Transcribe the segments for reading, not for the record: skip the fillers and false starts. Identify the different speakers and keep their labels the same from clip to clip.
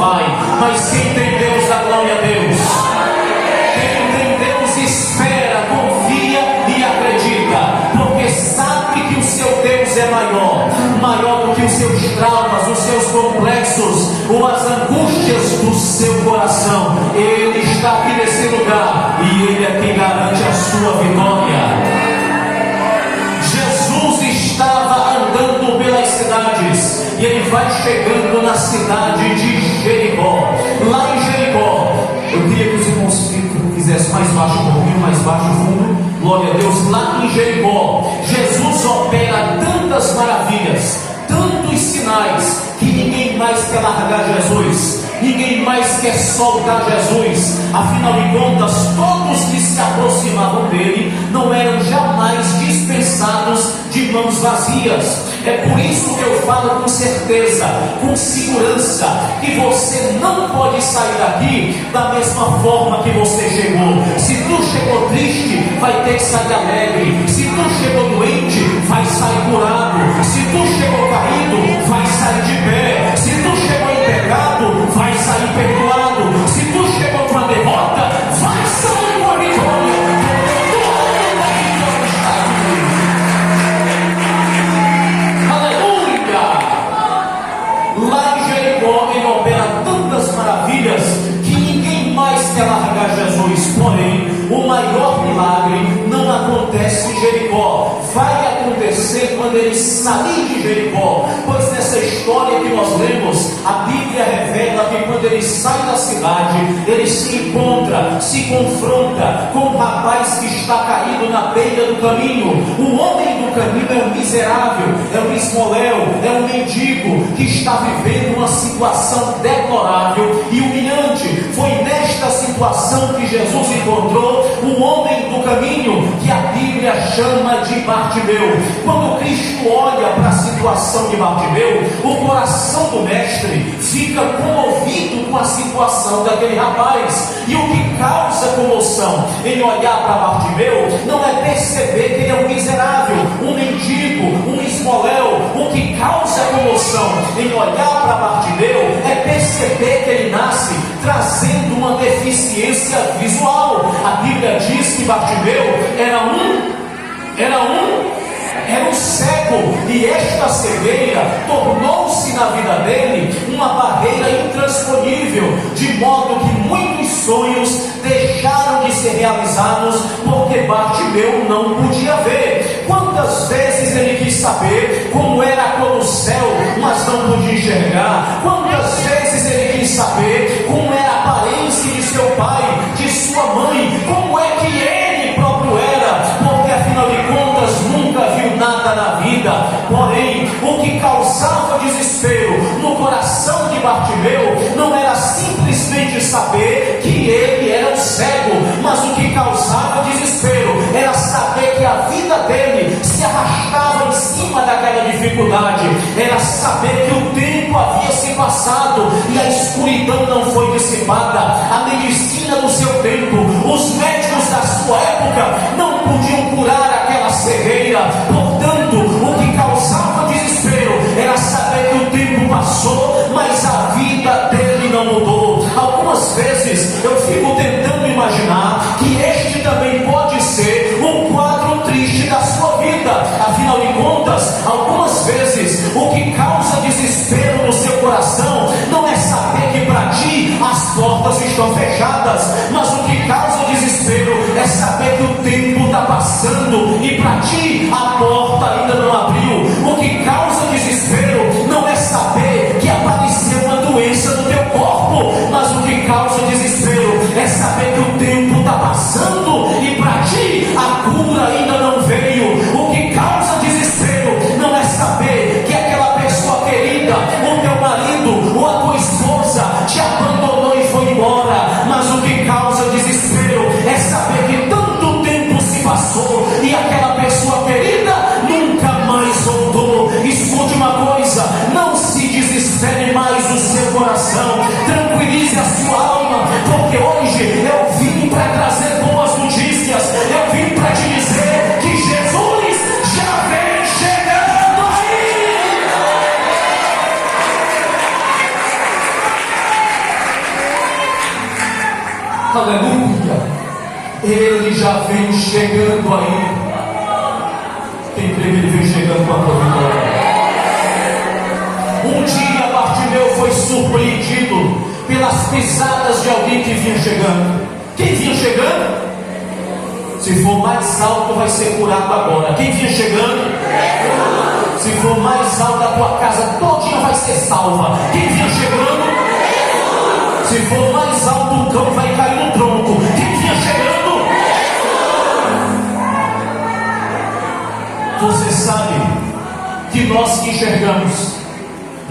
Speaker 1: Pai. Mas quem tem Deus, dá glória a Deus. Quem tem Deus espera, confia e acredita, porque sabe que o seu Deus é maior do que os seus traumas, os seus complexos, ou as angústias do seu coração. Ele está aqui nesse lugar e Ele é quem garante a sua vitória. Jesus estava andando pelas cidades e Ele vai chegando na cidade de Jericó. Lá em Jericó, eu queria que os irmãos fizessem mais baixo, um pouquinho mais baixo o fundo. Glória a Deus. Lá em Jericó, Jesus opera tantas maravilhas, tantos sinais, que ninguém mais quer largar Jesus, ninguém mais quer soltar Jesus. Afinal de contas, todos que se aproximavam dele não eram jamais dispensados de mãos vazias. É por isso que eu falo com certeza, com segurança, que você não pode sair daqui da mesma forma que você chegou. Se tu chegou triste, vai ter que sair alegre. Se tu chegou doente, vai sair curado. Se tu chegou caído, vai sair de pé. Se tu chegou em pecado, vai sair perdoado. Se tu chegou com a derrota, vai sair com a vitória. Lá em Jericó Ele opera tantas maravilhas que ninguém mais quer largar Jesus. Porém, o maior milagre não acontece em Jericó, vai acontecer quando Ele sair de Jericó. Pois nessa história que nós lemos, a Bíblia revela que quando Ele sai da cidade, Ele se encontra, se confronta com um rapaz que está caído na beira do caminho. O homem do caminho é um miserável, é um esmoléu, é um mendigo que está vivendo uma situação deplorável e humilhante. Foi nesta situação que Jesus encontrou o homem do caminho, que a Bíblia chama de Bartimeu. Quando Cristo olha para a situação de Bartimeu, o coração do mestre fica comovido com a situação daquele rapaz. E o que causa comoção em olhar para Bartimeu não é perceber que ele é um miserável, um mendigo, um esmoléu. O que causa comoção em olhar para Bartimeu é perceber que ele nasce trazendo uma deficiência visual. A Bíblia diz que Bartimeu era um cego, e esta cegueira tornou-se na vida dele uma barreira intransponível, de modo que muitos sonhos deixaram de ser realizados porque Bartimeu não podia ver. Quantas vezes ele quis saber como era a cor do céu, mas não podia enxergar? Quantas vezes ele quis saber como era a aparência de seu pai, de sua mãe, como é que ele próprio era? Porque afinal de contas nunca viu nada na vida. Porém, o que causava desespero no coração de Bartimeu não era simplesmente saber que ele era um cego, mas o que causava desespero era saber que a vida dele se arrastava em cima daquela dificuldade. Era saber que o tempo havia se passado e a escuridão não foi dissipada. A medicina do seu tempo, os médicos da sua época não podiam curar aquela cegueira. Portanto, o que causava desespero era saber que o tempo passou, mas a vida dele não mudou. Algumas vezes eu fico tentando imaginar que este também pode ser um quadro triste da sua vida. Afinal de contas, algumas vezes o que causa desespero no seu coração não é saber que para ti as portas estão fechadas, mas o que causa desespero é saber que o tempo está passando e para ti a porta ainda não abriu. O que causa desespero não é saber que apareceu uma doença no teu corpo, mas o que causa desespero é saber que o tempo está passando e para ti a cura ainda não veio. O que causa desespero não é saber que aquela pessoa querida, o teu marido ou a tua esposa te abandonou e foi embora, mas o que causa desespero é saber que tanto tempo se passou e aquela pessoa querida nunca mais Aleluia. Ele já vem chegando aí. Quem crê que ele vem chegando com a tua vitória? Um dia Bartimeu foi surpreendido pelas pisadas de alguém que vinha chegando. Quem vinha chegando? Se for mais alto, vai ser curado agora. Quem vinha chegando? Se for mais alto, a tua casa todinha vai ser salva. Quem vinha chegando? Se for mais alto, o cão vai cair no tronco. Quem vinha chegando? Você sabe que nós que enxergamos,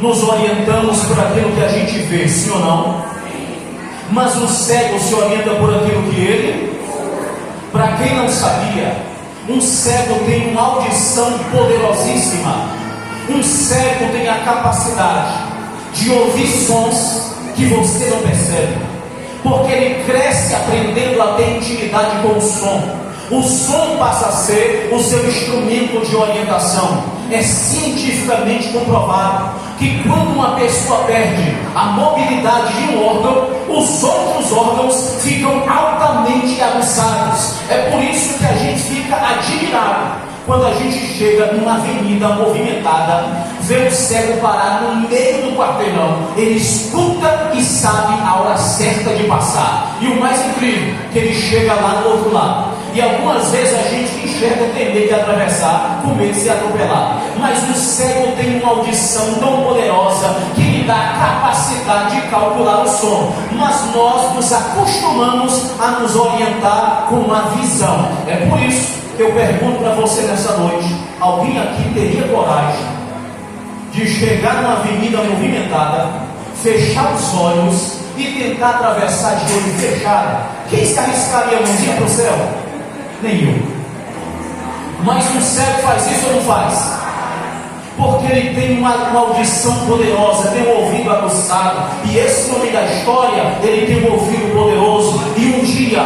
Speaker 1: nos orientamos por aquilo que a gente vê, sim ou não? Mas o cego se orienta por aquilo que ele... Para quem não sabia, um cego tem uma audição poderosíssima. Um cego tem a capacidade de ouvir sons que você não percebe, porque ele cresce aprendendo a ter intimidade com o som. O som passa a ser o seu instrumento de orientação. É cientificamente comprovado que quando uma pessoa perde a mobilidade de um órgão, os outros órgãos ficam altamente aguçados. É por isso que a gente fica admirado quando a gente chega numa avenida movimentada, vê o cego parar no meio do quarteirão. Ele escuta e sabe a hora certa de passar. E o mais incrível, que ele chega lá do outro lado. E algumas vezes a gente que enxerga tem medo de atravessar, com medo de ser atropelado. Mas o cego tem uma audição tão poderosa que lhe dá a capacidade de calcular o som. Mas nós nos acostumamos a nos orientar com a visão. É por isso que eu pergunto para você nessa noite: alguém aqui teria coragem de chegar numa avenida movimentada, fechar os olhos e tentar atravessar de olho fechado? Quem se arriscaria a mãozinha para o céu? Nenhum. Mas um cego faz isso ou não faz? Porque ele tem uma audição poderosa, tem um ouvido aguçado. E esse homem da história, ele tem um ouvido poderoso. E um dia